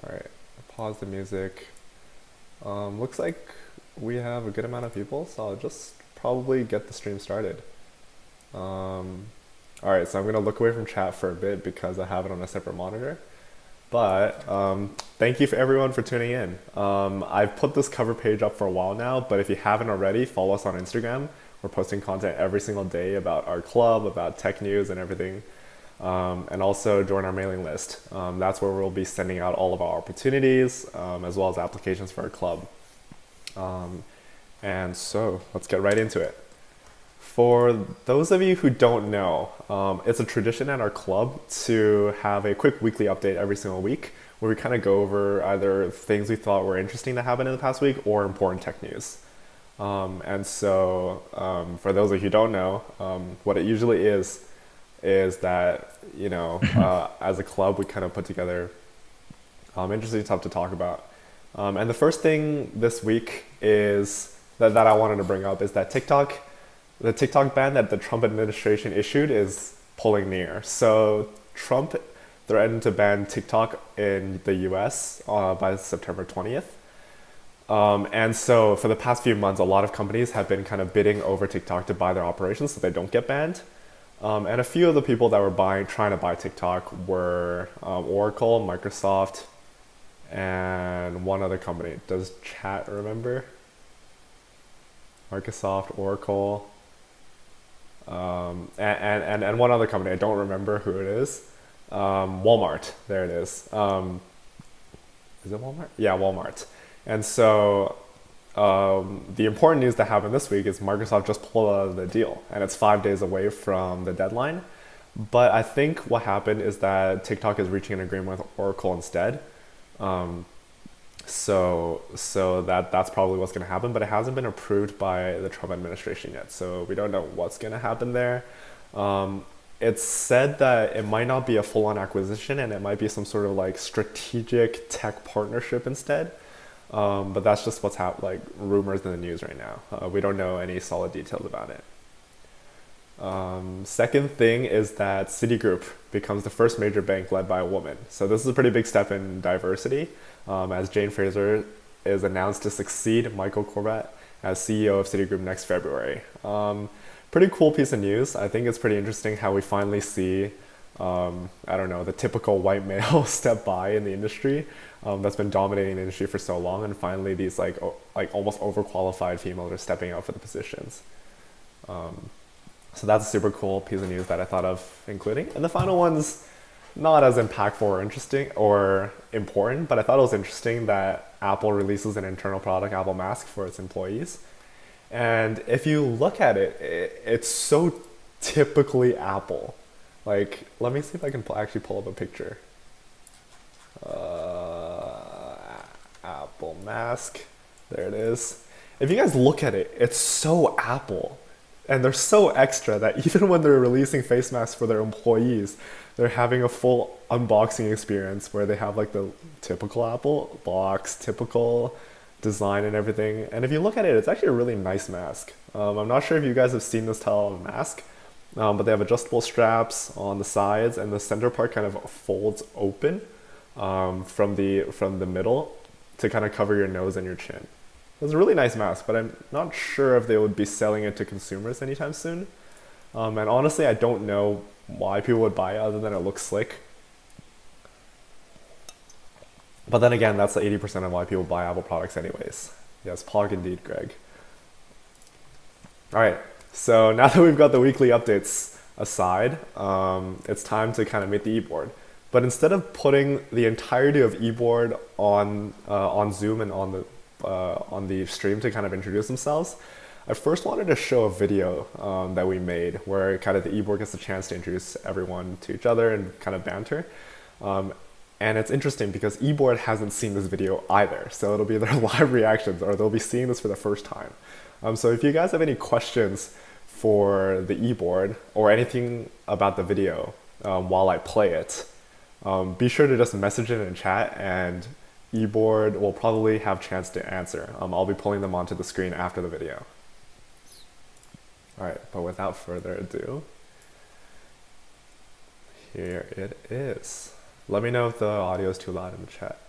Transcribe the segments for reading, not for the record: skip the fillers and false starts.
All right, pause the music. Looks like we have a good amount of people, so I'll just probably get the stream started. All right, so I'm gonna look away from chat for a bit because I have it on a separate monitor. But thank you for everyone for tuning in. I've put this cover page up for a while now, but if you haven't already, follow us on Instagram. We're posting content every single day about our club, about tech news and everything. And also join our mailing list. That's where we'll be sending out all of our opportunities as well as applications for our club. And so let's get right into it. For those of you who don't know, it's a tradition at our club to have a quick weekly update every single week where we kind of go over either things we thought were interesting to happen in the past week or important tech news. And so for those of you who don't know, what it usually is that, as a club, we kind of put together interesting stuff to talk about. And the first thing this week is that I wanted to bring up is that the TikTok ban that the Trump administration issued is pulling near. So Trump threatened to ban TikTok in the US by September 20th. And so for the past few months, a lot of companies have been kind of bidding over TikTok to buy their operations so they don't get banned. And a few of the people that were trying to buy TikTok were Oracle, Microsoft, and one other company. Does chat remember? Microsoft, Oracle, and one other company. I don't remember who it is. Walmart. There it is. Is it Walmart? Yeah, Walmart. And so the important news that happened this week is Microsoft just pulled out of the deal, and it's 5 days away from the deadline. But I think what happened is that TikTok is reaching an agreement with Oracle instead. So that's probably what's going to happen, but it hasn't been approved by the Trump administration yet. So we don't know what's going to happen there. It's said that it might not be a full-on acquisition and it might be some sort of like strategic tech partnership instead. But that's just what's like rumors in the news right now. We don't know any solid details about it. Second thing is that Citigroup becomes the first major bank led by a woman. So this is a pretty big step in diversity, as Jane Fraser is announced to succeed Michael Corbat as CEO of Citigroup next February. Pretty cool piece of news. I think it's pretty interesting how we finally see, the typical white male step by in the industry that's been dominating the industry for so long, and finally these like almost overqualified females are stepping up for the positions. So that's a super cool piece of news that I thought of including. And the final one's not as impactful or interesting or important, but I thought it was interesting that Apple releases an internal product, Apple Mask, for its employees. And if you look at it, it's so typically Apple. Like, let me see if I can actually pull up a picture. Apple Mask, there it is. If you guys look at it, it's so Apple. And they're so extra that even when they're releasing face masks for their employees, they're having a full unboxing experience where they have like the typical Apple box, typical design and everything. And if you look at it, it's actually a really nice mask. I'm not sure if you guys have seen this style of mask, but they have adjustable straps on the sides and the center part kind of folds open from the middle to kind of cover your nose and your chin. It's a really nice mask, but I'm not sure if they would be selling it to consumers anytime soon. And honestly, I don't know why people would buy it other than it looks slick. But then again, that's 80% of why people buy Apple products anyways. Yes, pog indeed, Greg. All right, so now that we've got the weekly updates aside, it's time to kind of meet the eboard. But instead of putting the entirety of eboard on Zoom and on the stream to kind of introduce themselves, I first wanted to show a video that we made where kind of the eboard gets a chance to introduce everyone to each other and kind of banter. And it's interesting because eboard hasn't seen this video either, so it'll be their live reactions, or they'll be seeing this for the first time. So if you guys have any questions for the eboard or anything about the video while I play it, be sure to just message it in chat, and eboard will probably have a chance to answer. I'll be pulling them onto the screen after the video. All right, but without further ado, here it is. Let me know if the audio is too loud in the chat.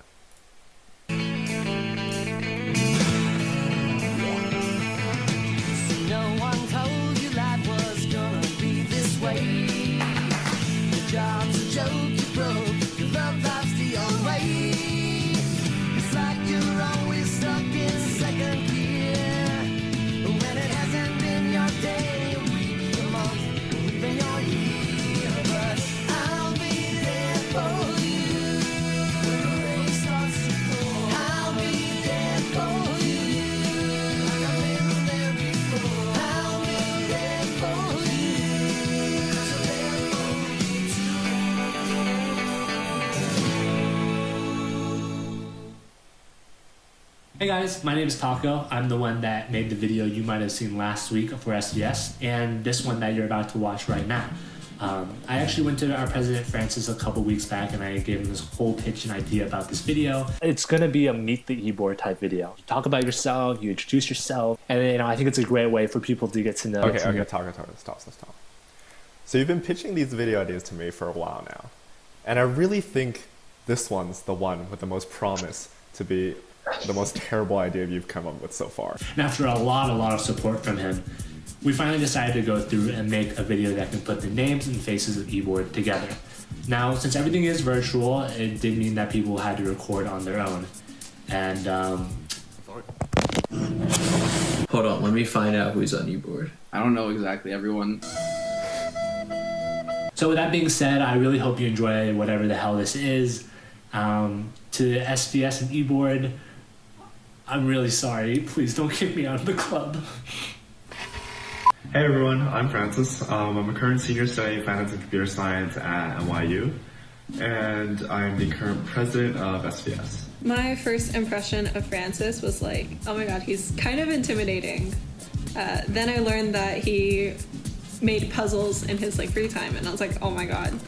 Hey guys, my name is Taco. I'm the one that made the video you might have seen last week for SVS, and this one that you're about to watch right now. I actually went to our president Francis a couple weeks back and I gave him this whole pitch and idea about this video. It's gonna be a meet the eboard type video. You talk about yourself, you introduce yourself, and I think it's a great way for people to get to know. Okay, stop. So you've been pitching these video ideas to me for a while now, and I really think this one's the one with the most promise to be the most terrible idea you've come up with so far. And after a lot of support from him, we finally decided to go through and make a video that can put the names and faces of eboard together. Now, since everything is virtual, it did mean that people had to record on their own. And, Hold on, let me find out who's on eboard. I don't know exactly everyone. So with that being said, I really hope you enjoy whatever the hell this is. To SVS and eboard, I'm really sorry. Please don't kick me out of the club. Hey everyone, I'm Francis. I'm a current senior studying finance and computer science at NYU, and I'm the current president of SVS. My first impression of Francis was like, oh my god, he's kind of intimidating. Then I learned that he made puzzles in his free time, and I was like, oh my god,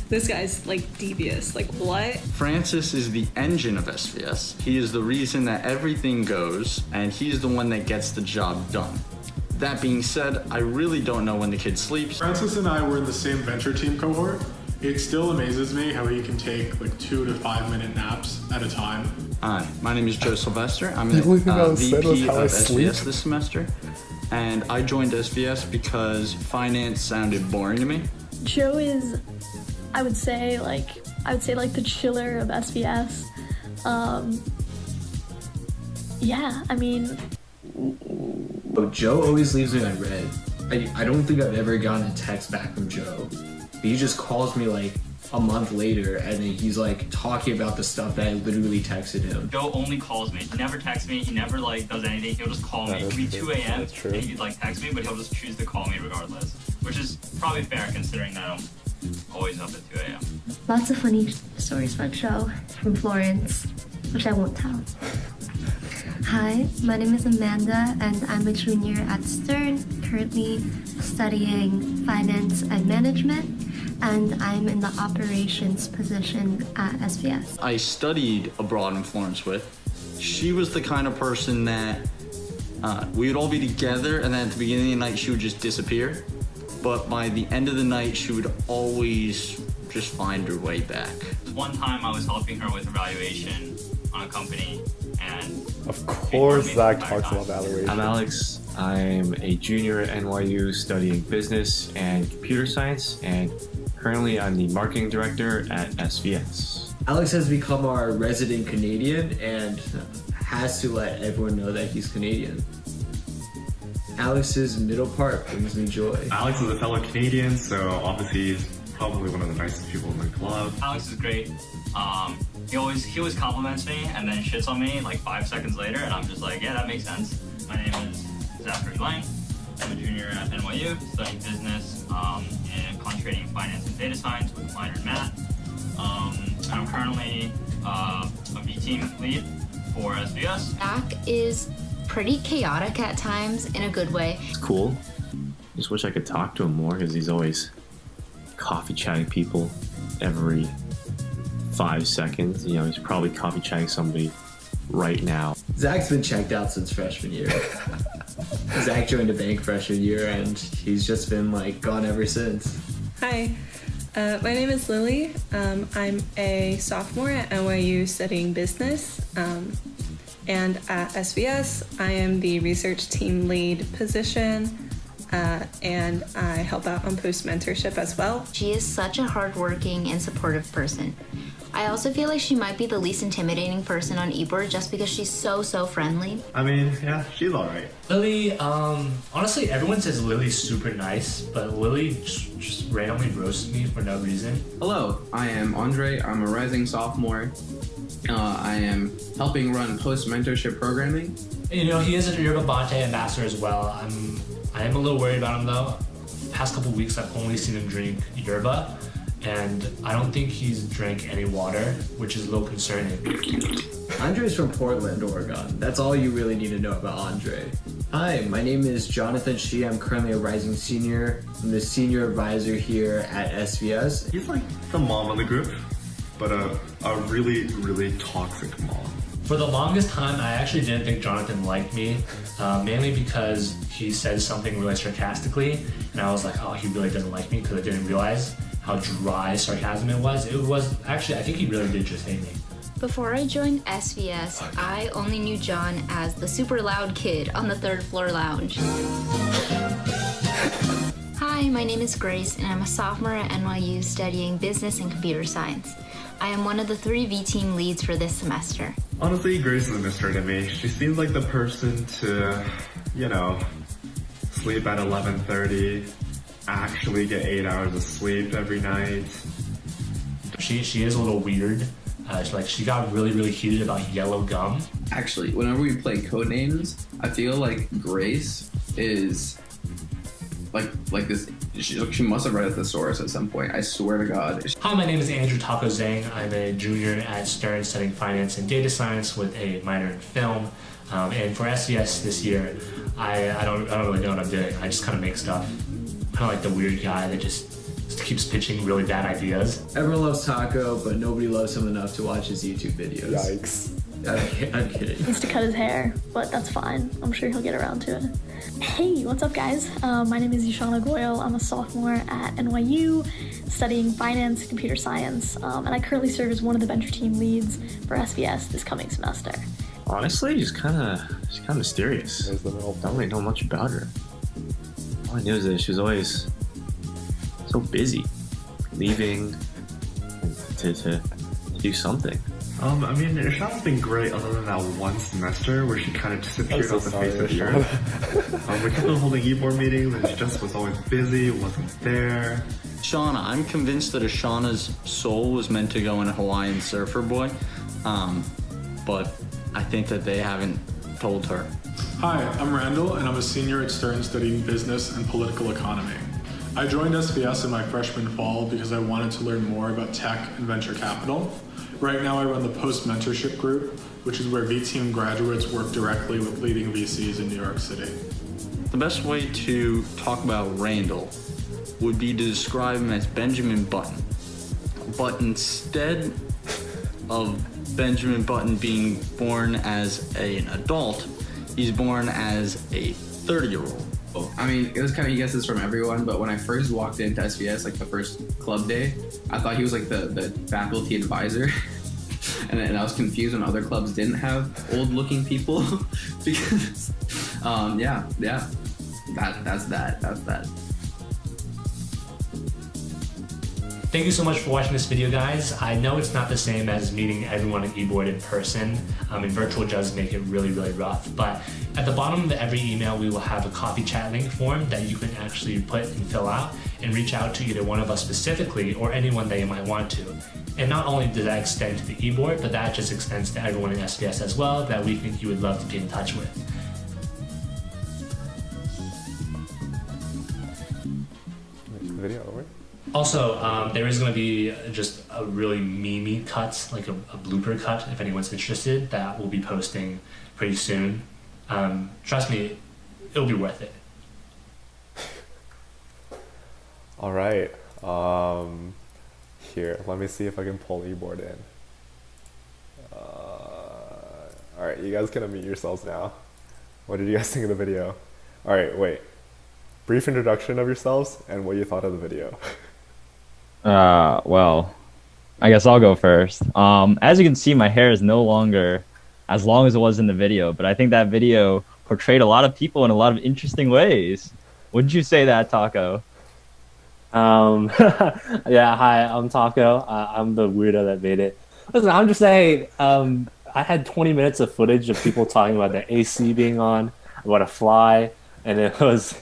this guy's devious. What? Francis is the engine of SVS. He is the reason that everything goes, and he's the one that gets the job done. That being said, I really don't know when the kid sleeps. Francis and I were in the same venture team cohort. It still amazes me how he can take 2 to 5 minute naps at a time. Hi, my name is Joe Sylvester. I'm the VP of SVS this semester. And I joined SVS because finance sounded boring to me. Joe is, I would say the chiller of SVS. Yeah, I mean. Joe always leaves me on red. I don't think I've ever gotten a text back from Joe. He just calls me a month later and then he's talking about the stuff that I literally texted him. Joe only calls me. He never texts me. He never does anything. He'll just call me. It could be 2 a.m. and he'd text me, but he'll just choose to call me regardless. Which is probably fair considering that I'm always up at 2 a.m. Lots of funny stories about Joe from Florence, which I won't tell. Hi, my name is Amanda and I'm a junior at Stern, currently studying finance and management, and I'm in the operations position at SVS. I studied abroad in Florence with. She was the kind of person that we would all be together, and then at the beginning of the night she would just disappear. But by the end of the night she would always just find her way back. One time I was helping her with evaluation on a company, and of course Zach talks about valuation. I'm Alex. I'm a junior at NYU studying business and computer science, and currently I'm the marketing director at SVS. Alex has become our resident Canadian and has to let everyone know that he's Canadian. Alex's middle part brings me joy. Alex is a fellow Canadian, so obviously he's probably one of the nicest people in the club. Alex is great. He always compliments me and then shits on me 5 seconds later, and I'm just yeah, that makes sense. My name is Zachary Lang. I'm a junior at NYU studying business and concentrating in finance and data science with a minor in math. I'm currently a B team lead for SVS. Zach is pretty chaotic at times in a good way. It's cool. Just wish I could talk to him more because he's always coffee chatting people every 5 seconds. He's probably coffee chatting somebody right now. Zach's been checked out since freshman year. Zach joined a bank freshman year and he's just been gone ever since. Hi, my name is Lily. I'm a sophomore at NYU studying business. And at SVS, I am the research team lead position. And I help out on post-mentorship as well. She is such a hardworking and supportive person. I also feel like she might be the least intimidating person on eboard just because she's so friendly. I mean, yeah, she's alright. Lily, honestly, everyone says Lily's super nice, but Lily just randomly roasts me for no reason. Hello, I am Andre. I'm a rising sophomore. I am helping run post-mentorship programming. He is a Yerba Mate ambassador as well. I am a little worried about him though. The past couple weeks I've only seen him drink yerba, and I don't think he's drank any water, which is a little concerning. Andre's from Portland, Oregon. That's all you really need to know about Andre. Hi, my name is Jonathan Shi. I'm currently a rising senior. I'm the senior advisor here at SVS. He's like the mom of the group, but a really, really toxic mom. For the longest time, I actually didn't think Jonathan liked me, mainly because he said something really sarcastically, and I was like, oh, he really doesn't like me, because I didn't realize how dry sarcasm it was. It was actually, I think he really did just hate me. Before I joined SVS, I only knew John as the super loud kid on the third floor lounge. Hi, my name is Grace, and I'm a sophomore at NYU studying business and computer science. I am one of the 3 V-team leads for this semester. Honestly, Grace is a mystery to me. She seems like the person to, sleep at 11:30, actually get 8 hours of sleep every night. She is a little weird. She got really, really heated about yellow gum. Actually, whenever we play Codenames, I feel like Grace is like this. She must have read a thesaurus at some point. I swear to God. Hi, my name is Andrew Taco Zhang. I'm a junior at Stern studying finance and data science with a minor in film. And for SES this year, I don't really know what I'm doing. I just kind of make stuff. Kind of like the weird guy that just keeps pitching really bad ideas. Everyone loves Taco, but nobody loves him enough to watch his YouTube videos. Yikes. I'm kidding. He needs to cut his hair, but that's fine. I'm sure he'll get around to it. Hey, what's up, guys? My name is Yashana Goyle. I'm a sophomore at NYU studying finance and computer science, and I currently serve as one of the venture team leads for SVS this coming semester. Honestly, she's kind of mysterious. Don't really know much about her. All I knew is that she was always so busy, leaving to do something. Ishana's been great other than that one semester where she kind of disappeared off the face of the earth. We kept on holding eboard meetings and she just was always busy, wasn't there. Shauna, I'm convinced that Ashana's soul was meant to go in a Hawaiian surfer boy, but I think that they haven't told her. Hi, I'm Randall, and I'm a senior at Stern studying business and political economy. I joined SVS in my freshman fall because I wanted to learn more about tech and venture capital. Right now I run the Post-mentorship group, which is where V-team graduates work directly with leading VCs in New York City. The best way to talk about Randall would be to describe him as Benjamin Button. But instead of Benjamin Button being born as an adult, he's born as a 30-year-old. I mean, it was kind of, you guess this from everyone, but when I first walked into SVS, like the first club day, I thought he was like the faculty advisor. and I was confused when other clubs didn't have old looking people because, that's that. Thank you so much for watching this video, guys. I know it's not the same as meeting everyone at eboard in person. And virtual does make it really, really rough. But at the bottom of every email, we will have a coffee chat link form that you can actually put and fill out and reach out to either one of us specifically or anyone that you might want to. And not only does that extend to the eboard, but that just extends to everyone in SVS as well that we think you would love to be in touch with. Video over. Also, there is going to be just a really meme cut, like a blooper cut, if anyone's interested, that we'll be posting pretty soon. Trust me, it'll be worth it. All right. Here, let me see if I can pull eboard in. All right, you guys can unmute yourselves now. What did you guys think of the video? All right, wait. Brief introduction of yourselves and what you thought of the video. Well, I guess I'll go first. As you can see, my hair is no longer as long as it was in the video, but I think that video portrayed a lot of people in a lot of interesting ways. Wouldn't you say that, Taco? Yeah, hi, I'm Taco. I'm the weirdo that made it. Listen, I'm just saying, I had 20 minutes of footage of people talking about the AC being on, about a fly, and it was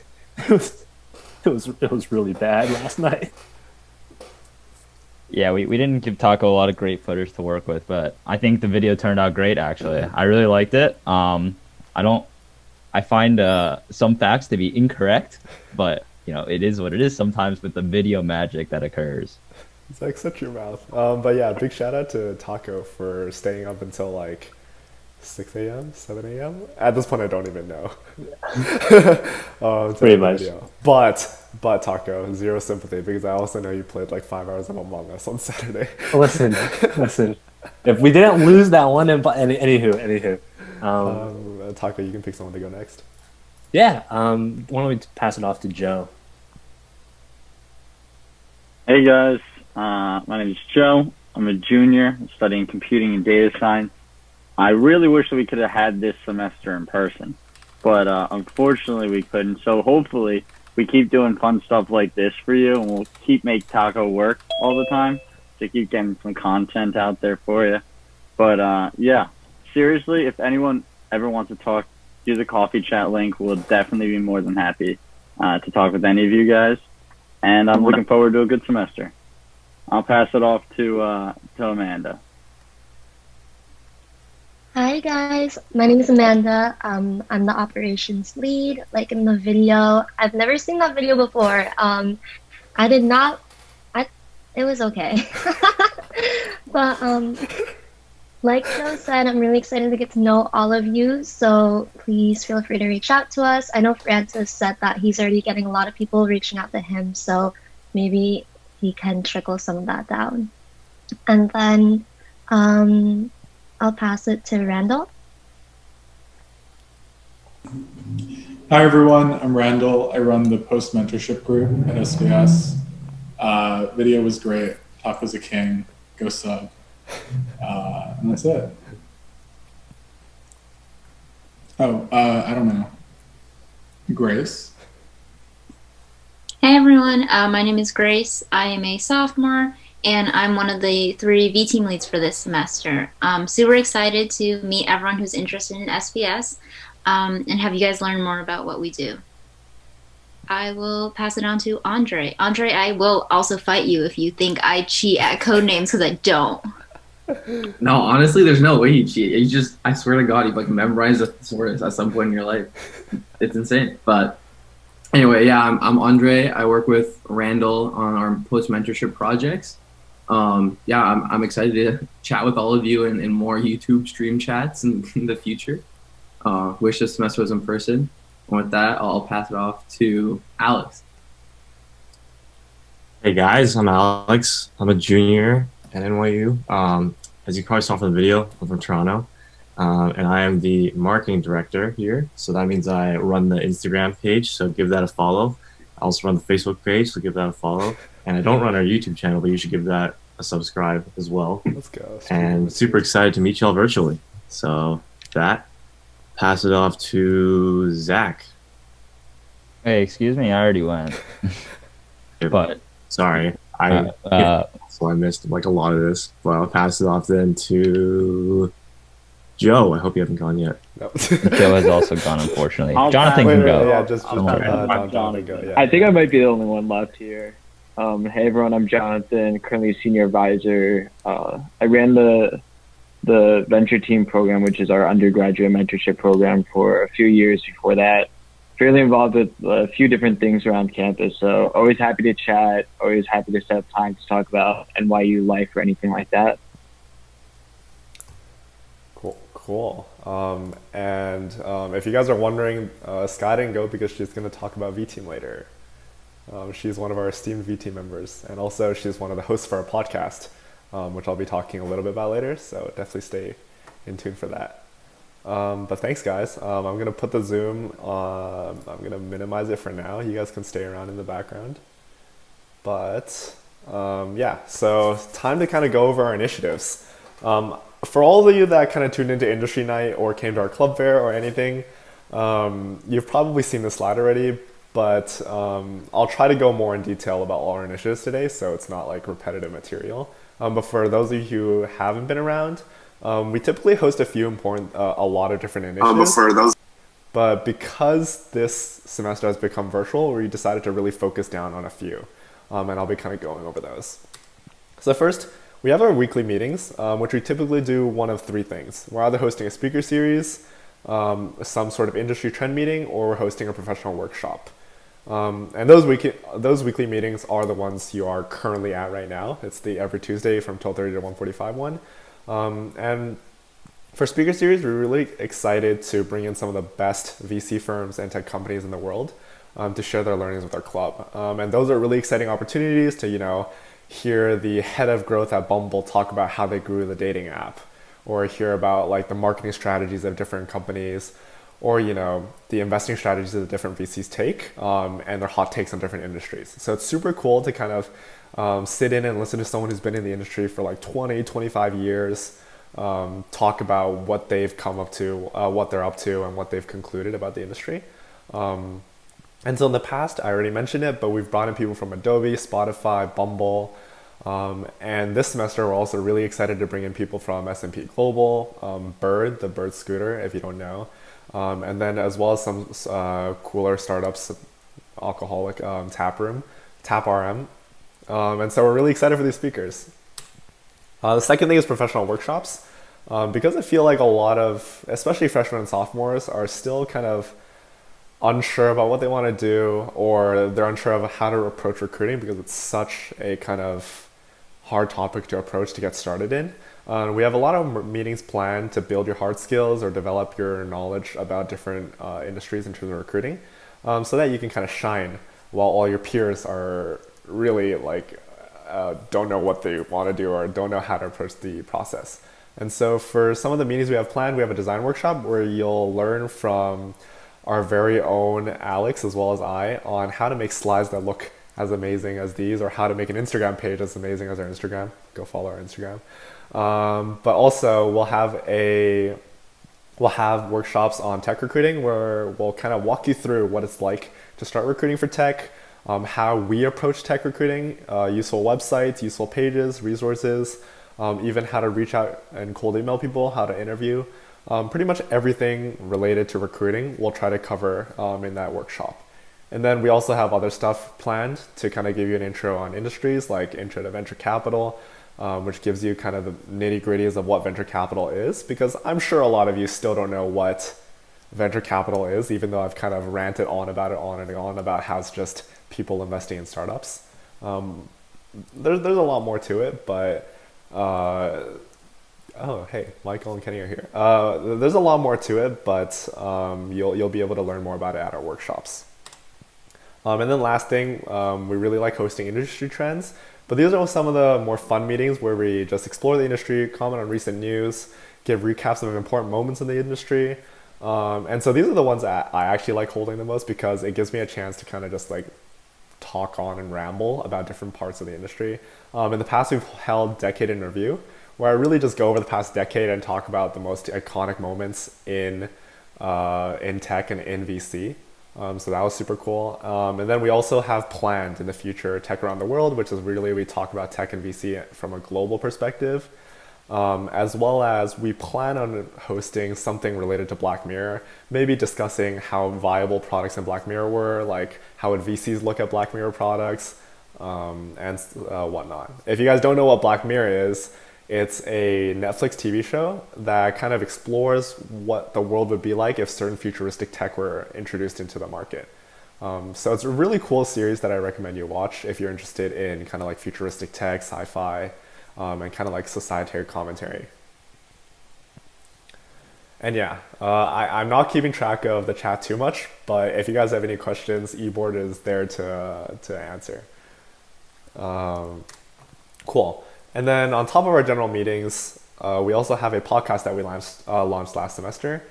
really bad last night. Yeah, we didn't give Taco a lot of great footage to work with, but I think the video turned out great, actually. I really liked it. I find some facts to be incorrect, but it is what it is sometimes with the video magic that occurs. It's like, shut your mouth. But yeah, big shout out to Taco for staying up until like 6 a.m., 7 a.m. At this point, I don't even know. Pretty much. But Taco, zero sympathy because I also know you played like 5 hours of Among Us on Saturday. Listen. If we didn't lose that one, anywho. Taco, you can pick someone to go next. Yeah. Why don't we pass it off to Joe? Hey guys, my name is Joe. I'm a junior studying computing and data science. I really wish that we could have had this semester in person, but unfortunately we couldn't. So hopefully we keep doing fun stuff like this for you, and we'll keep make Taco work all the time to keep getting some content out there for you. But yeah, seriously, if anyone ever wants to talk, use the coffee chat link. We'll definitely be more than happy to talk with any of you guys. And I'm looking forward to a good semester. I'll pass it off to Amanda. Hi guys, my name is Amanda. I'm the operations lead, like in the video. I've never seen that video before. It was okay. But like Joe said, I'm really excited to get to know all of you. So please feel free to reach out to us. I know Francis said that he's already getting a lot of people reaching out to him. So maybe he can trickle some of that down. And then I'll pass it to Randall. Hi everyone, I'm Randall. I run the Post-mentorship group at SVS. Video was great. Taco's a king. Go sub. And that's it. Oh, I don't know. Grace? Hey everyone, my name is Grace. I am a sophomore, and I'm one of the 3 V team leads for this semester. I'm super excited to meet everyone who's interested in SVS and have you guys learn more about what we do. I will pass it on to Andre. Andre, I will also fight you if you think I cheat at code names, because I don't. No, honestly, there's no way you cheat. You just, I swear to God, you like memorize the thesaurus at some point in your life. It's insane. But anyway, yeah, I'm Andre. I work with Randall on our post-mentorship projects. Yeah, I'm excited to chat with all of you in more YouTube stream chats in the future. Wish this semester was in person. And with that, I'll pass it off to Alex. Hey guys, I'm Alex. I'm a junior at NYU. As you probably saw from the video, I'm from Toronto. And I am the marketing director here. So that means I run the Instagram page, so give that a follow. I also run the Facebook page, so give that a follow. And I don't run our YouTube channel, but you should give that a subscribe as well. Let's go. And super excited to meet y'all virtually. So that, pass it off to Zach. Hey, excuse me, I already went. But sorry, so I missed like a lot of this. But I'll pass it off then to Joe. I hope you haven't gone yet. Nope. Joe has also gone, unfortunately. I'll Jonathan pass. can go. Yeah, just Jonathan. go. Yeah. I think I might be the only one left here. Hey everyone, I'm Jonathan, currently a senior advisor. I ran the venture team program, which is our undergraduate mentorship program, for a few years before that. Fairly involved with a few different things around campus, so always happy to chat, always happy to set up time to talk about NYU life or anything like that. Cool. And if you guys are wondering, Sky didn't go because she's going to talk about V-Team later. She's one of our esteemed V-Team members, and also she's one of the hosts for our podcast, which I'll be talking a little bit about later, so definitely stay in tune for that. But thanks, guys. I'm going to put the Zoom on. I'm going to minimize it for now. You guys can stay around in the background. But yeah, so time to kind of go over our initiatives. For all of you that kind of tuned into Industry Night or came to our club fair or anything, you've probably seen the slide already, but I'll try to go more in detail about all our initiatives today, so it's not like repetitive material. But for those of you who haven't been around, we typically host a lot of different initiatives. But because this semester has become virtual, we decided to really focus down on a few, and I'll be kind of going over those. So first, we have our weekly meetings, which we typically do one of 3 things. We're either hosting a speaker series, some sort of industry trend meeting, or we're hosting a professional workshop. And those weekly meetings are the ones you are currently at right now. It's the every Tuesday from 12:30 to 1:45 one. And For Speaker Series, we're really excited to bring in some of the best VC firms and tech companies in the world to share their learnings with our club. And those are really exciting opportunities to, hear the head of growth at Bumble talk about how they grew the dating app, or hear about like the marketing strategies of different companies, or the investing strategies that the different VCs take, and their hot takes on different industries. So it's super cool to kind of sit in and listen to someone who's been in the industry for like 20, 25 years, talk about what they've come up to, what they're up to, and what they've concluded about the industry. And so in the past, I already mentioned it, but we've brought in people from Adobe, Spotify, Bumble, and this semester we're also really excited to bring in people from S&P Global, Bird, the Bird scooter, if you don't know, and then as well as some cooler startups, Alcoholic, Tap RM, and so we're really excited for these speakers. The second thing is professional workshops, because I feel like a lot of, especially freshmen and sophomores, are still kind of unsure about what they want to do, or they're unsure of how to approach recruiting because it's such a kind of hard topic to approach to get started in. We have a lot of meetings planned to build your hard skills or develop your knowledge about different industries in terms of recruiting, so that you can kind of shine while all your peers are really like don't know what they want to do or don't know how to approach the process. And so for some of the meetings we have planned, we have a design workshop where you'll learn from our very own Alex as well as I on how to make slides that look as amazing as these, or how to make an Instagram page as amazing as our Instagram. Go follow our Instagram. But also we'll have workshops on tech recruiting where we'll kind of walk you through what it's like to start recruiting for tech, how we approach tech recruiting, useful websites, useful pages, resources, even how to reach out and cold email people, how to interview. Pretty much everything related to recruiting we'll try to cover in that workshop. And then we also have other stuff planned to kind of give you an intro on industries, like intro to venture capital, which gives you kind of the nitty gritties of what venture capital is, because I'm sure a lot of you still don't know what venture capital is, even though I've kind of ranted on about it on and on about how it's just people investing in startups. There's a lot more to it, but oh, hey, Michael and Kenny are here. There's a lot more to it, but you'll be able to learn more about it at our workshops. And then last thing, we really like hosting industry trends, but these are some of the more fun meetings where we just explore the industry, comment on recent news, give recaps of important moments in the industry. And so these are the ones that I actually like holding the most, because it gives me a chance to kind of just like talk on and ramble about different parts of the industry. In the past, we've held Decade in Review, where I really just go over the past decade and talk about the most iconic moments in tech and in VC. So that was super cool. And then we also have planned in the future Tech Around the World, which is really, we talk about tech and VC from a global perspective, as well as we plan on hosting something related to Black Mirror, maybe discussing how viable products in Black Mirror were, like how would VCs look at Black Mirror products, and whatnot. If you guys don't know what Black Mirror is, it's a Netflix TV show that kind of explores what the world would be like if certain futuristic tech were introduced into the market. So it's a really cool series that I recommend you watch if you're interested in kind of like futuristic tech, sci-fi, and kind of like societary commentary. And yeah, I'm not keeping track of the chat too much, but if you guys have any questions, eboard is there to answer. Cool. And then on top of our general meetings, we also have a podcast that we launched last semester.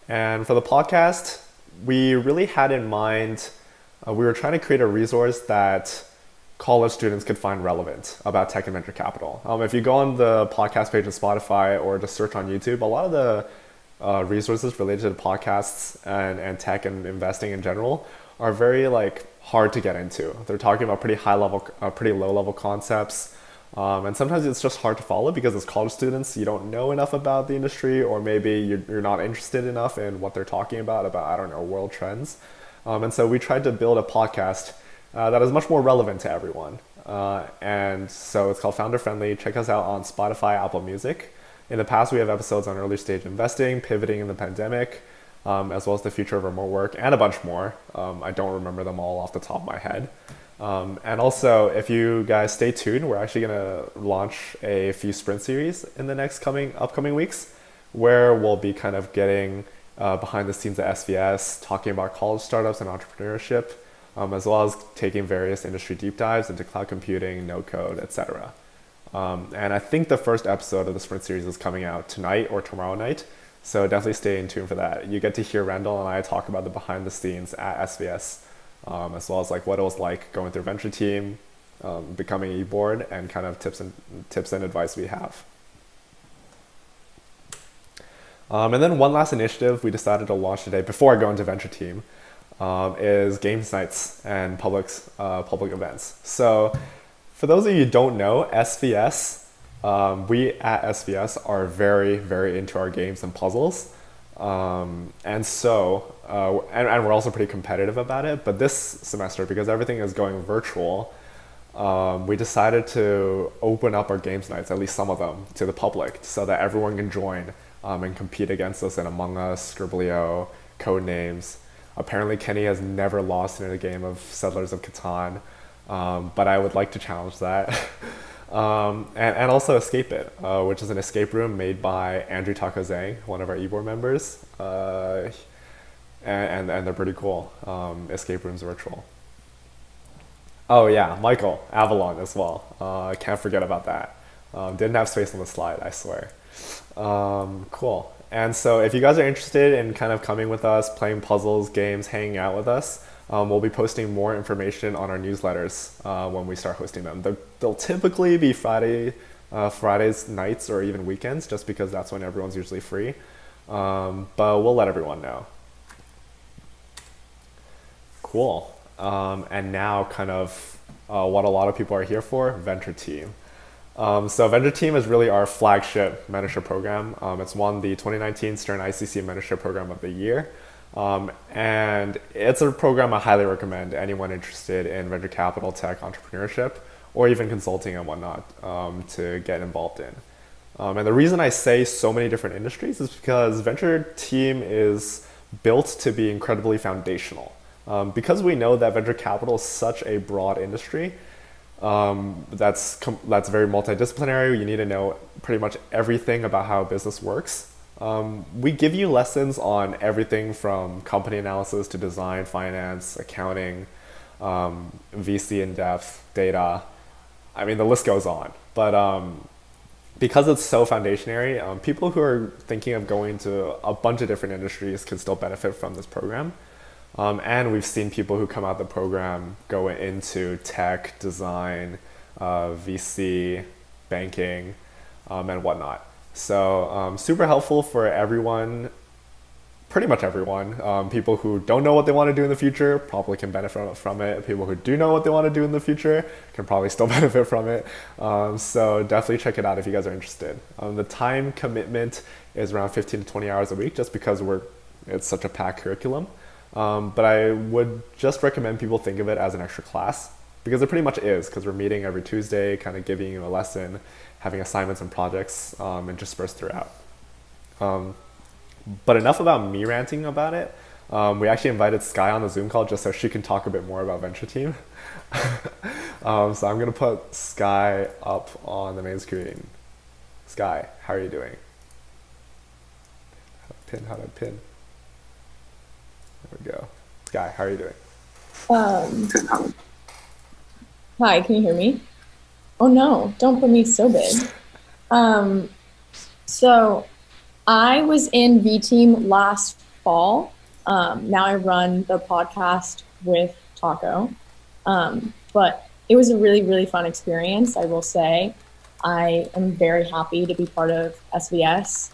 And for the podcast, we really had in mind, we were trying to create a resource that college students could find relevant about tech and venture capital. If you go on the podcast page on Spotify or just search on YouTube, a lot of the resources related to the podcasts and tech and investing in general are very like hard to get into. They're talking about pretty high level, pretty low level concepts. And sometimes it's just hard to follow because as college students, you don't know enough about the industry, or maybe you're not interested enough in what they're talking about, I don't know, world trends. And so we tried to build a podcast that is much more relevant to everyone. And so it's called Founder Friendly. Check us out on Spotify, Apple Music. In the past, we have episodes on early stage investing, pivoting in the pandemic, as well as the future of remote work, and a bunch more. I don't remember them all off the top of my head. And also, if you guys stay tuned, we're actually going to launch a few sprint series in the next upcoming weeks, where we'll be kind of getting behind the scenes at SVS, talking about college startups and entrepreneurship, as well as taking various industry deep dives into cloud computing, no code, etc. And I think the first episode of the Sprint series is coming out tonight or tomorrow night, so definitely stay in tune for that. You get to hear Randall and I talk about the behind the scenes at SVS, as well as like what it was like going through venture team, becoming eboard, and kind of tips and advice we have. And then one last initiative we decided to launch today before I go into venture team is games nights and public events. So for those of you who don't know, SVS, we at SVS are very, very into our games and puzzles. And so, and we're also pretty competitive about it, but this semester, because everything is going virtual, we decided to open up our games nights, at least some of them, to the public so that everyone can join and compete against us in Among Us, Scribblio, Codenames. Apparently Kenny has never lost in a game of Settlers of Catan, but I would like to challenge that. And also Escape It, which is an escape room made by Andrew Taco Zhang, one of our eboard members, and they're pretty cool. Escape rooms virtual. Oh yeah, Michael, Avalon as well. I can't forget about that. Didn't have space on the slide, I swear. Cool. And so if you guys are interested in kind of coming with us, playing puzzles, games, hanging out with us, we'll be posting more information on our newsletters when we start hosting them. They'll typically be Fridays nights or even weekends, just because that's when everyone's usually free. But we'll let everyone know. Cool. And now kind of what a lot of people are here for, Venture Team. So Venture Team is really our flagship mentorship program. It's won the 2019 Stern ICC Mentorship Program of the Year. And it's a program I highly recommend to anyone interested in venture capital, tech, entrepreneurship, or even consulting and whatnot to get involved in. And the reason I say so many different industries is because Venture Team is built to be incredibly foundational. Because we know that venture capital is such a broad industry, that's very multidisciplinary. You need to know pretty much everything about how a business works. We give you lessons on everything from company analysis to design, finance, accounting, VC in-depth, data. I mean, the list goes on. But because it's so foundationary, people who are thinking of going to a bunch of different industries can still benefit from this program. And we've seen people who come out the program go into tech, design, VC, banking, and whatnot. So super helpful for everyone, pretty much everyone. People who don't know what they want to do in the future probably can benefit from it. People who do know what they want to do in the future can probably still benefit from it. So definitely check it out if you guys are interested. The time commitment is around 15 to 20 hours a week, just because it's such a packed curriculum. But I would just recommend people think of it as an extra class, because it pretty much is, because we're meeting every Tuesday, kind of giving you a lesson, having assignments and projects interspersed throughout. But enough about me ranting about it. We actually invited Sky on the Zoom call just so she can talk a bit more about Venture Team. So I'm going to put Sky up on the main screen. Sky, how are you doing? How do I pin? There we go. Sky, how are you doing? Hi, can you hear me? Oh no, don't put me so big. So I was in V Team last fall. Now I run the podcast with Taco. But it was a really, really fun experience, I will say. I am very happy to be part of SVS.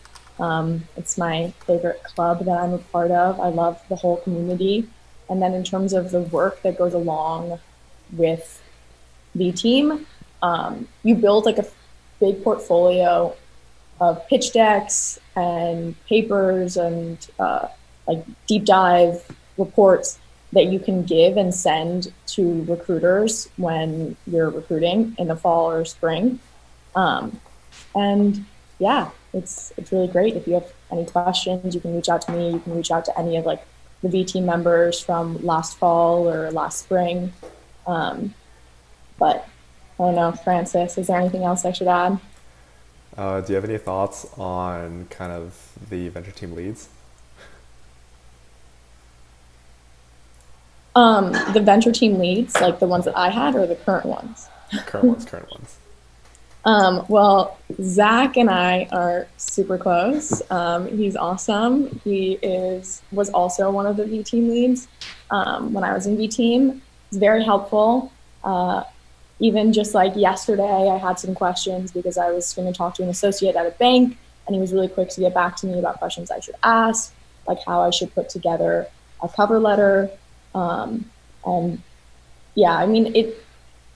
It's my favorite club that I'm a part of. I love the whole community. And then in terms of the work that goes along with the team, you build like a big portfolio of pitch decks and papers and like deep dive reports that you can give and send to recruiters when you're recruiting in the fall or spring. And yeah, it's really great. If you have any questions, you can reach out to me. You can reach out to any of like the V team members from last fall or last spring. But I don't know, Francis, is there anything else I should add? Do you have any thoughts on kind of the venture team leads? The venture team leads, like the ones that I had, or the current ones? Current ones. Well, Zach and I are super close. He's awesome. He was also one of the V team leads when I was in V team. He's very helpful. Even just like yesterday, I had some questions because I was going to talk to an associate at a bank, and he was really quick to get back to me about questions I should ask, like how I should put together a cover letter. And yeah, I mean,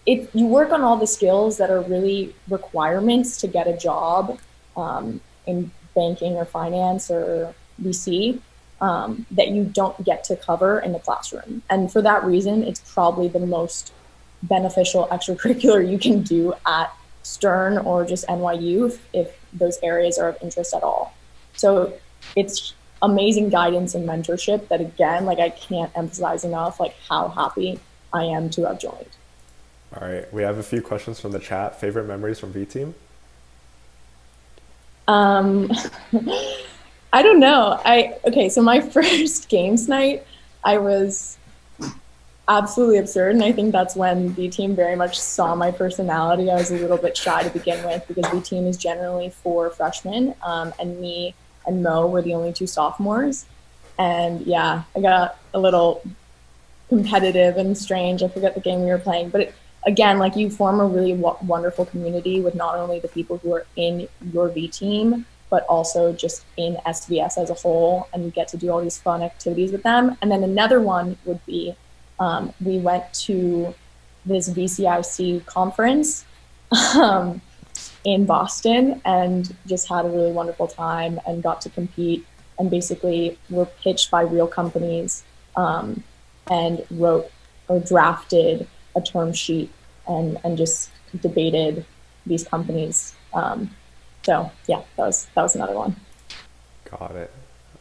you work on all the skills that are really requirements to get a job in banking or finance or VC that you don't get to cover in the classroom. And for that reason, it's probably the most beneficial extracurricular you can do at Stern or just NYU if those areas are of interest at all. So it's amazing guidance and mentorship that, again, like I can't emphasize enough like how happy I am to have joined. All right, we have a few questions from the chat. Favorite memories from V Team? I don't know. So my first games night, I was absolutely absurd, and I think that's when V Team very much saw my personality. I was a little bit shy to begin with because V Team is generally for freshmen, and me and Mo were the only two sophomores. And yeah, I got a little competitive and strange. I forget the game we were playing, but again, like you form a really wonderful community with not only the people who are in your V team, but also just in SVS as a whole, and you get to do all these fun activities with them. And then another one would be, we went to this VCIC conference in Boston and just had a really wonderful time and got to compete, and basically were pitched by real companies and wrote or drafted a term sheet and just debated these companies. So yeah, that was another one. Got it.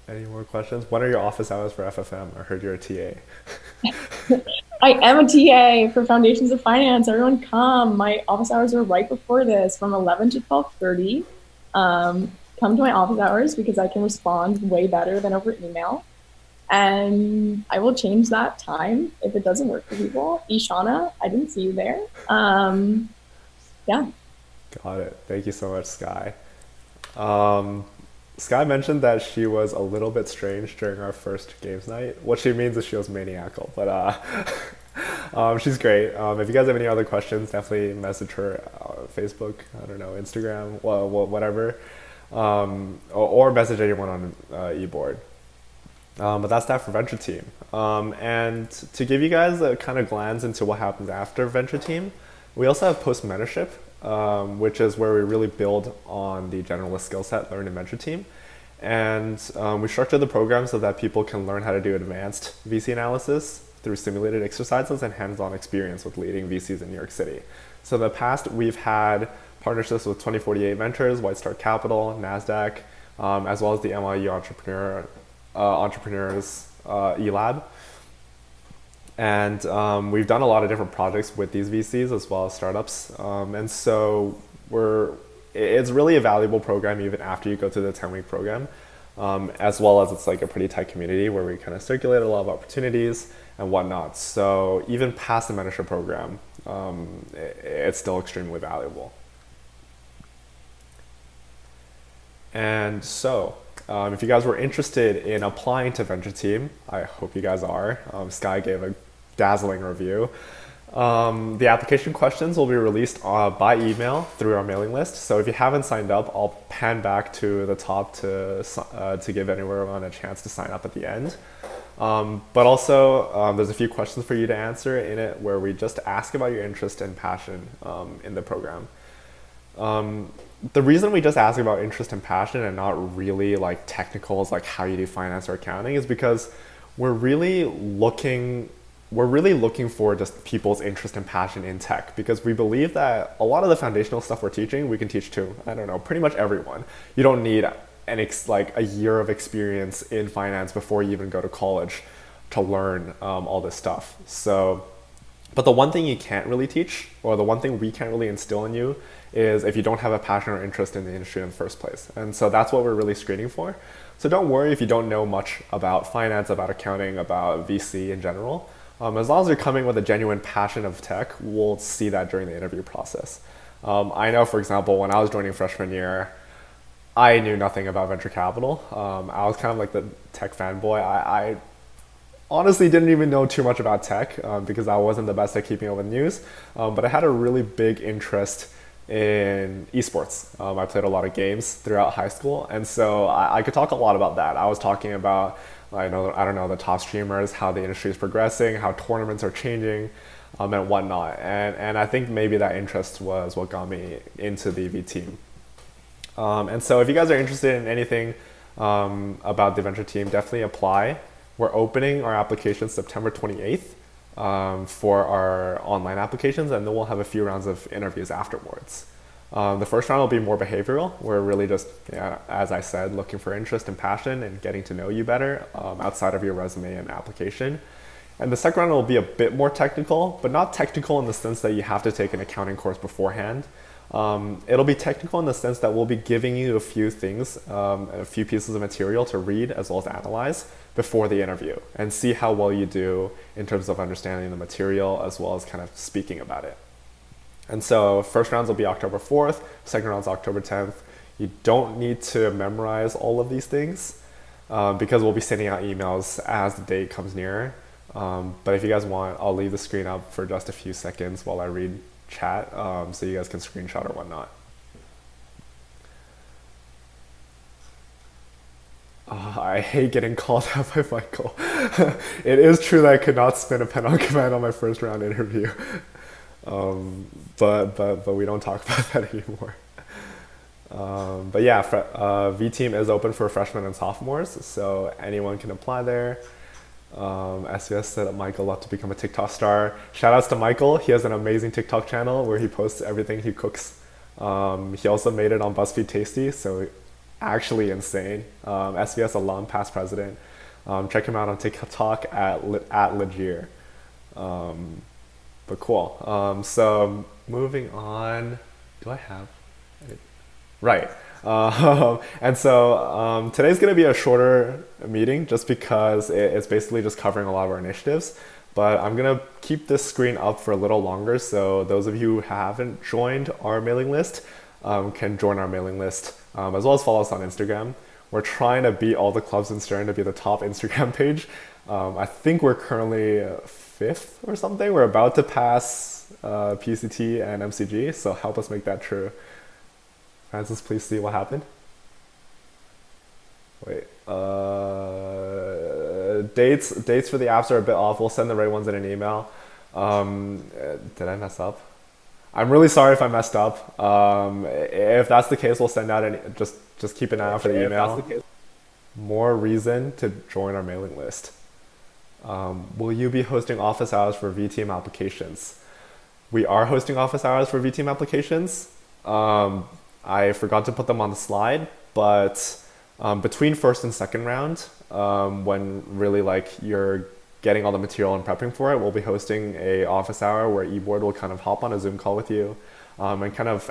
Any more questions? When are your office hours for FFM? I heard you're a TA. I am a TA for Foundations of Finance. Everyone come. My office hours are right before this from 11 to 12:30. Come to my office hours because I can respond way better than over email. And I will change that time if it doesn't work for people. Ishana, I didn't see you there. Yeah. Got it. Thank you so much, Sky. Sky mentioned that she was a little bit strange during our first games night. What she means is she was maniacal, but she's great. If you guys have any other questions, definitely message her on Facebook, I don't know, Instagram, well, whatever, or message anyone on eboard. But that's that for Venture Team. And to give you guys a kind of glance into what happens after Venture Team, we also have Post-mentorship, which is where we really build on the generalist skill set learned in Venture Team. And we structure the program so that people can learn how to do advanced VC analysis through simulated exercises and hands-on experience with leading VCs in New York City. So in the past, we've had partnerships with 2048 Ventures, White Star Capital, NASDAQ, as well as the NYU Entrepreneurs eLab. And we've done a lot of different projects with these VCs as well as startups. And so it's really a valuable program even after you go through the 10-week program, as well as it's like a pretty tight community where we kind of circulate a lot of opportunities and whatnot. So even past the mentorship program, it's still extremely valuable. And so if you guys were interested in applying to Venture Team, I hope you guys are. Sky gave a dazzling review. The application questions will be released by email through our mailing list. So if you haven't signed up, I'll pan back to the top to give anyone a chance to sign up at the end. But also, there's a few questions for you to answer in it where we just ask about your interest and passion in the program. The reason we just ask about interest and passion and not really like technicals like how you do finance or accounting is because we're really looking for just people's interest and passion in tech, because we believe that a lot of the foundational stuff we're teaching, we can teach to, I don't know, pretty much everyone. You don't need like a year of experience in finance before you even go to college to learn all this stuff. So, but the one thing you can't really teach, or the one thing we can't really instill in you, is if you don't have a passion or interest in the industry in the first place. And so that's what we're really screening for. So don't worry if you don't know much about finance, about accounting, about VC in general. As long as you're coming with a genuine passion of tech, we'll see that during the interview process. I know, for example, when I was joining freshman year, I knew nothing about venture capital. I was kind of like the tech fanboy. I honestly didn't even know too much about tech because I wasn't the best at keeping up with news. But I had a really big interest in esports. I played a lot of games throughout high school, and so I could talk a lot about that. I was talking about, I don't know, the top streamers, how the industry is progressing, how tournaments are changing, and whatnot. And I think maybe that interest was what got me into the EV team. And so if you guys are interested in anything about the venture team, definitely apply. We're opening our applications September 28th. For our online applications, and then we'll have a few rounds of interviews afterwards. The first round will be more behavioral. We're really just, as I said, looking for interest and passion and getting to know you better outside of your resume and application. And the second round will be a bit more technical, but not technical in the sense that you have to take an accounting course beforehand. It'll be technical in the sense that we'll be giving you a few things, a few pieces of material to read as well as analyze before the interview and see how well you do in terms of understanding the material as well as kind of speaking about it. And so first rounds will be October 4th, second round's October 10th. You don't need to memorize all of these things because we'll be sending out emails as the date comes nearer. But if you guys want, I'll leave the screen up for just a few seconds while I read chat so you guys can screenshot or whatnot. I hate getting called out by Michael. It is true that I could not spin a pen on command on my first round interview. But we don't talk about that anymore. But yeah, V Team is open for freshmen and sophomores, so anyone can apply there. SVS said that Michael left to become a TikTok star. Shout outs to Michael. He has an amazing TikTok channel where he posts everything he cooks. He also made it on BuzzFeed Tasty, so actually insane. SVS alum, past president. Check him out on TikTok at Legier. But cool. So moving on. Do I have? Right. And so today's going to be a shorter meeting just because it's basically just covering a lot of our initiatives. But I'm going to keep this screen up for a little longer, so those of you who haven't joined our mailing list can join our mailing list, as well as follow us on Instagram. We're trying to beat all the clubs in Stern to be the top Instagram page. I think we're currently 5th or something. We're about to pass PCT and MCG, so help us make that true. Francis, please see what happened. Wait. Dates for the apps are a bit off. We'll send the right ones in an email. Did I mess up? I'm really sorry if I messed up. If that's the case, we'll send out just keep an eye out for the email. More reason to join our mailing list. Will you be hosting office hours for VTeam applications? We are hosting office hours for VTeam applications. I forgot to put them on the slide, but between first and second round, when really like you're getting all the material and prepping for it, we'll be hosting a office hour where eboard will kind of hop on a Zoom call with you and kind of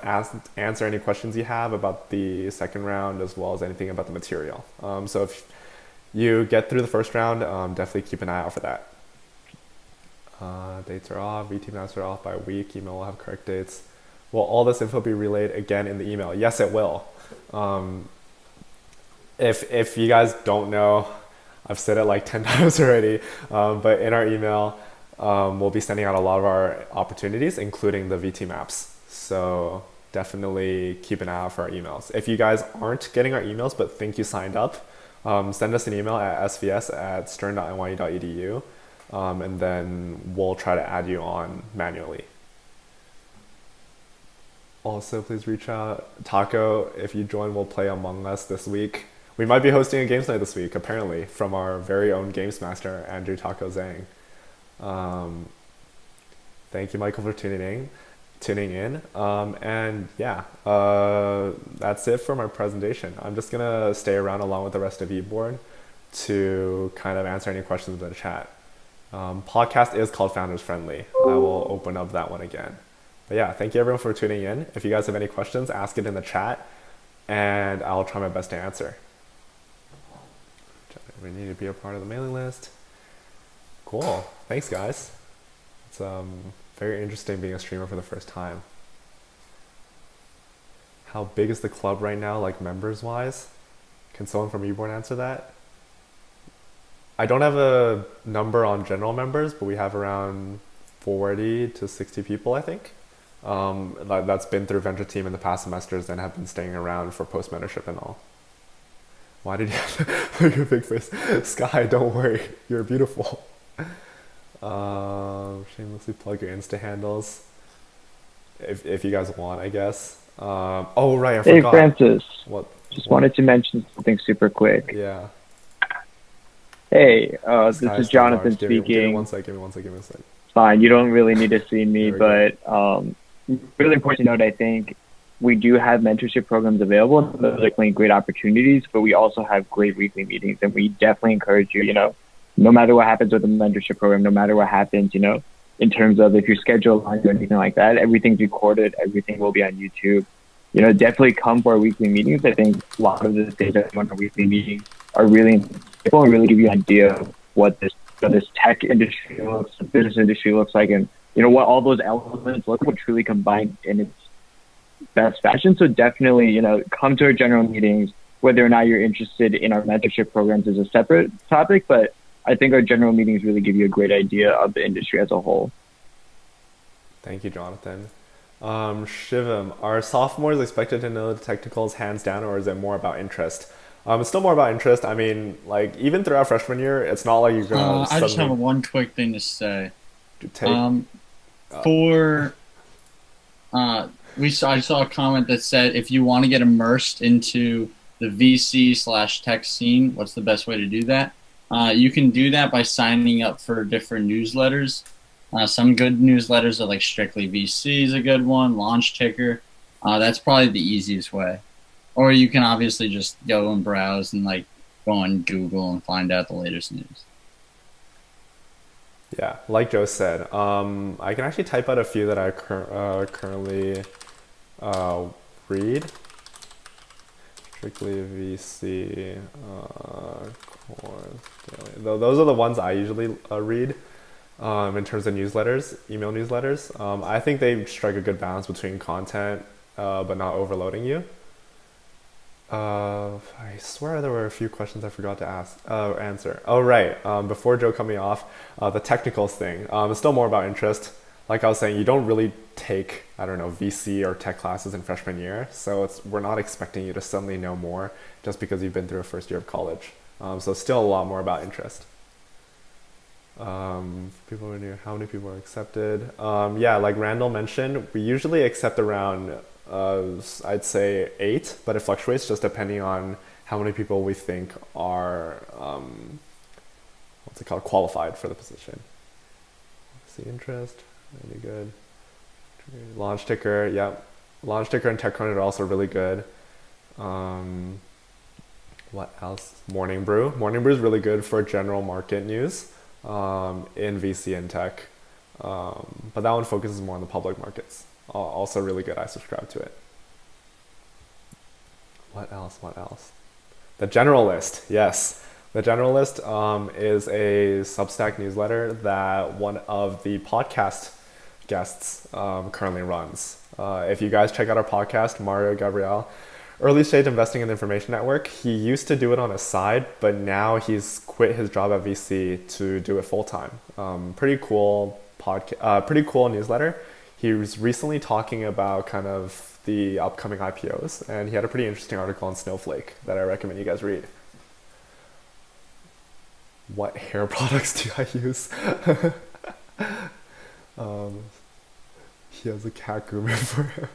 answer any questions you have about the second round as well as anything about the material. So if you get through the first round, definitely keep an eye out for that. Dates are off, VTeam apps are off by a week, email will have correct dates. Will all this info be relayed again in the email? Yes, it will. If you guys don't know, I've said it like 10 times already, but in our email, we'll be sending out a lot of our opportunities, including the VTeam apps. So definitely keep an eye out for our emails. If you guys aren't getting our emails but think you signed up, send us an email at svs@stern.nyu.edu, and then we'll try to add you on manually. Also, please reach out. Taco, if you join, we'll play Among Us this week. We might be hosting a games night this week, apparently, from our very own games master, Andrew Taco Zhang. Thank you, Michael, for tuning in. And yeah, that's it for my presentation. I'm just going to stay around along with the rest of eboard to kind of answer any questions in the chat. Podcast is called Founders Friendly. I will open up that one again. But yeah, thank you everyone for tuning in. If you guys have any questions, ask it in the chat, and I'll try my best to answer. We need to be a part of the mailing list. Cool. Thanks, guys. It's very interesting being a streamer for the first time. How big is the club right now, like members-wise? Can someone from eboard answer that? I don't have a number on general members, but we have around 40 to 60 people, I think. That's been through Venture Team in the past semesters and have been staying around for post-mentorship and all. Why did you have your big face? Sky, don't worry. You're beautiful. Shamelessly plug your Insta handles. If you guys want, I guess. Oh, right, I Hey, forgot. Francis. What? Just wanted to mention something super quick. Yeah. Hey, this Sky is still Jonathan large. speaking. Give me one sec. Fine, you don't really need to see me, There but really important to note, I think we do have mentorship programs available. Those are definitely great opportunities, but we also have great weekly meetings, and we definitely encourage you, no matter what happens with the mentorship program, no matter what happens, in terms of if your schedule aligns or anything like that, everything's recorded, everything will be on YouTube. Definitely come for our weekly meetings. I think a lot of the things that we want our weekly meetings are really important and really give you an idea of what this tech industry looks, the business industry looks like, and what all those elements look like truly combined in its best fashion. So definitely, come to our general meetings. Whether or not you're interested in our mentorship programs is a separate topic, but I think our general meetings really give you a great idea of the industry as a whole. Thank you, Jonathan. Shivam, are sophomores expected to know the technicals hands down, or is it more about interest? It's still more about interest. I mean, like, even throughout freshman year, it's not like you're gonna I just have one quick thing to say. take. I saw a comment that said if you want to get immersed into the VC/tech scene, what's the best way to do that? You can do that by signing up for different newsletters. Some good newsletters are like Strictly VC is a good one, Launch Ticker. That's probably the easiest way. Or you can obviously just go and browse and go on Google and find out the latest news. Yeah, like Joe said, I can actually type out a few that I currently read. Strictly VC, course, those are the ones I usually read in terms of newsletters, email newsletters. I think they strike a good balance between content but not overloading you. I swear there were a few questions I forgot to answer. Oh, right. Before Joe cut me off, the technicals thing. It's still more about interest. Like I was saying, you don't really take, VC or tech classes in freshman year. So we're not expecting you to suddenly know more just because you've been through a first year of college. So it's still a lot more about interest. How many people are accepted? Yeah, like Randall mentioned, we usually accept around I'd say 8, but it fluctuates just depending on how many people we think are qualified for the position. See interest, really good. Launch Ticker, yeah. Launch Ticker and TechCrunch are also really good. What else? Morning Brew. Morning Brew is really good for general market news in VC and tech, but that one focuses more on the public markets. Also really good. I subscribe to it. What else? The Generalist. Yes. The Generalist is a Substack newsletter that one of the podcast guests currently runs. If you guys check out our podcast, Mario Gabriel, Early Stage Investing and Information Network, he used to do it on a side, but now he's quit his job at VC to do it full time. Pretty cool pretty cool newsletter. He was recently talking about kind of the upcoming IPOs, and he had a pretty interesting article on Snowflake that I recommend you guys read. What hair products do I use? He has a cat groomer for him.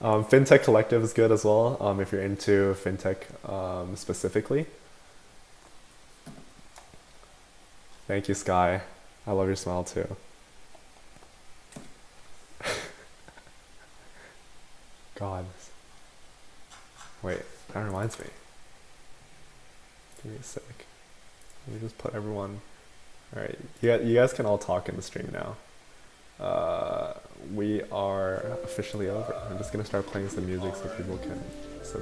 FinTech Collective is good as well, if you're into FinTech specifically. Thank you, Sky. I love your smile too. God. Wait, that reminds me. Give me a sec. Let me just put everyone... Alright, you guys can all talk in the stream now. we are officially over. I'm just gonna start playing some music so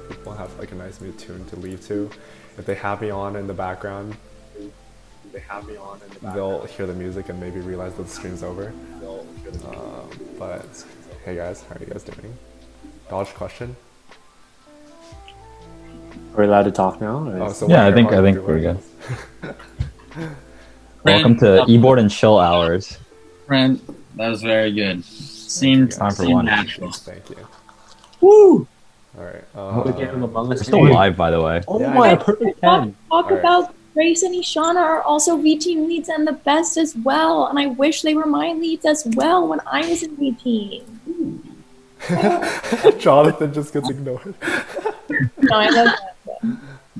people have like a nice mood tune to leave to. If they have me on in the background, they'll hear the music and maybe realize that the stream's over. But hey guys, how are you guys doing? Dodge question. Are we allowed to talk now? Or So yeah, I think we're good. Welcome to eboard and chill hours. Friend, that was very good. Seemed natural. Thank you. Woo! All right. We're still live, by the way. Oh my, perfect 10. Talk about Grace and Ishana are also V team leads and the best as well. And I wish they were my leads as well when I was in V team. Jonathan just gets ignored. No, I love that.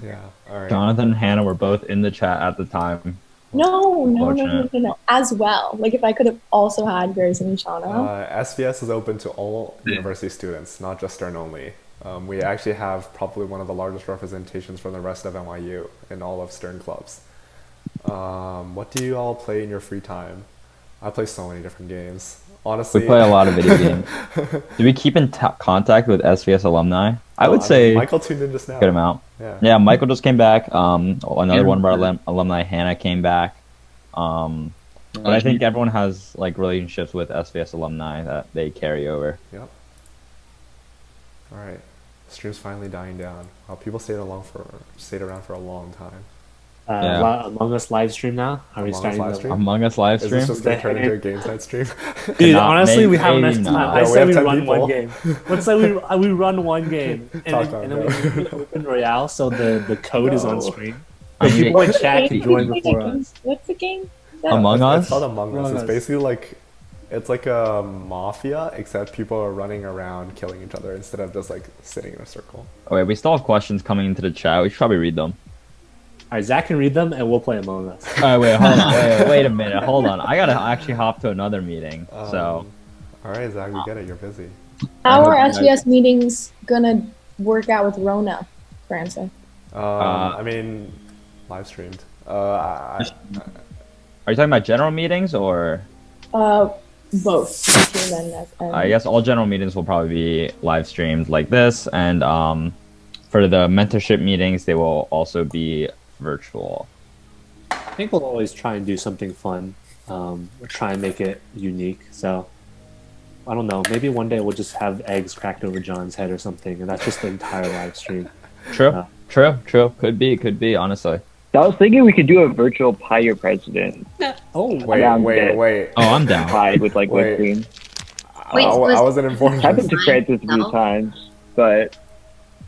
Yeah. All right. Jonathan and Hannah were both in the chat at the time. No. As well. Like if I could have also had Grace and Ishana. SVS is open to all university students, not just Stern only. We actually have probably one of the largest representations from the rest of NYU in all of Stern clubs. What do you all play in your free time? I play so many different games. Honestly, we play a lot of video games. Do we keep in contact with SVS alumni? I would say Michael tuned in just now. Good amount. Yeah, Michael just came back. Another one of our alumni, Hannah, came back. But I think everyone has like relationships with SVS alumni that they carry over. Yep. All right, stream's finally dying down. Wow, people stayed around for a long time. Among Us live stream now? Are we starting Among Us live stream? Is this just going to turn into a games night stream? Dude, honestly, we have enough time. I say we run people. one game. Let's say we run one game. And then we open Royale so the code is on screen. So people in chat can join before us. What's the game? Among Us? It's called Among Us. It's basically like, it's like a mafia, except people are running around killing each other instead of just like sitting in a circle. Oh, wait, we still have questions coming into the chat. We should probably read them. All right, Zach can read them, and we'll play Among Us. All right, wait, hold on. Wait a minute. Hold on. I gotta actually hop to another meeting. So. All right, Zach, we get it. You're busy. How are SVS meetings gonna work out with Rona, Francis? I mean, live streamed. Are you talking about general meetings or? Both. I guess all general meetings will probably be live streamed like this, and for the mentorship meetings, they will also be virtual. I think we'll always try and do something fun, try and make it unique. So, I don't know. Maybe one day we'll just have eggs cracked over John's head or something, and that's just the entire live stream. True. Could be, honestly. I was thinking we could do a virtual pie your president. Oh, wait. Oh, I'm down. Pie with like whipped cream. I wasn't informed. Happened to Francis a few times, but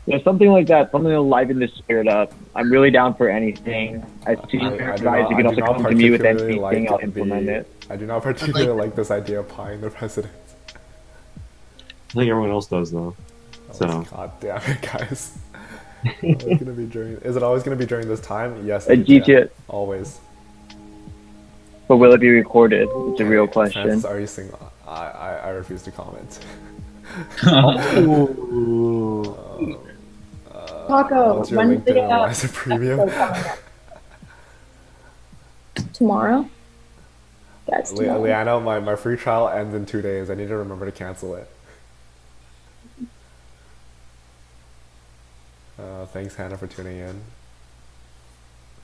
there's something like that, something to liven the spirit up. I'm really down for anything. As senior advisor, you can also come to me with anything. I'll implement it. I do not particularly like this idea of pieing the president. I think everyone else does though. So. God damn it, guys. Is it always going to be during this time? Yes. Always. But will it be recorded? It's a real question. Francis, are you single? I refuse to comment. Taco, what's your when's the LinkedIn Eliza premium? Tomorrow? Yes, tomorrow. Leanna, my free trial ends in 2 days. I need to remember to cancel it. Thanks, Hannah, for tuning in.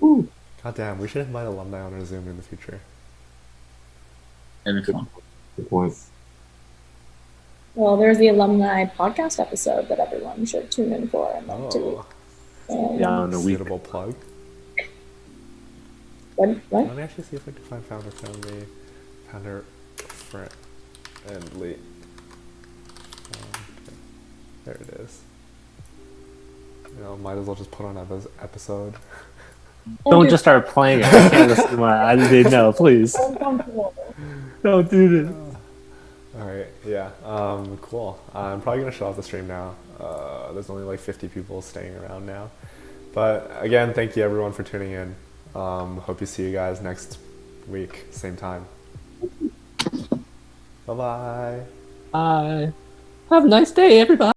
Ooh. God damn, we should invite alumni on our Zoom in the future. Every fun. Good point. Well, there's the alumni podcast episode that everyone should tune in for in like 2 weeks. Yeah, in a week. Suitable plug. What? Let me actually see if I can find founder friendly. There it is. Might as well just put on an episode. Don't just start playing it. I can't listen to my. I didn't know. Please. Don't do this. Alright, yeah. Cool. I'm probably gonna shut off the stream now. There's only like 50 people staying around now. But again, thank you everyone for tuning in. Hope you see you guys next week, same time. Bye-bye. Bye. Have a nice day, everybody.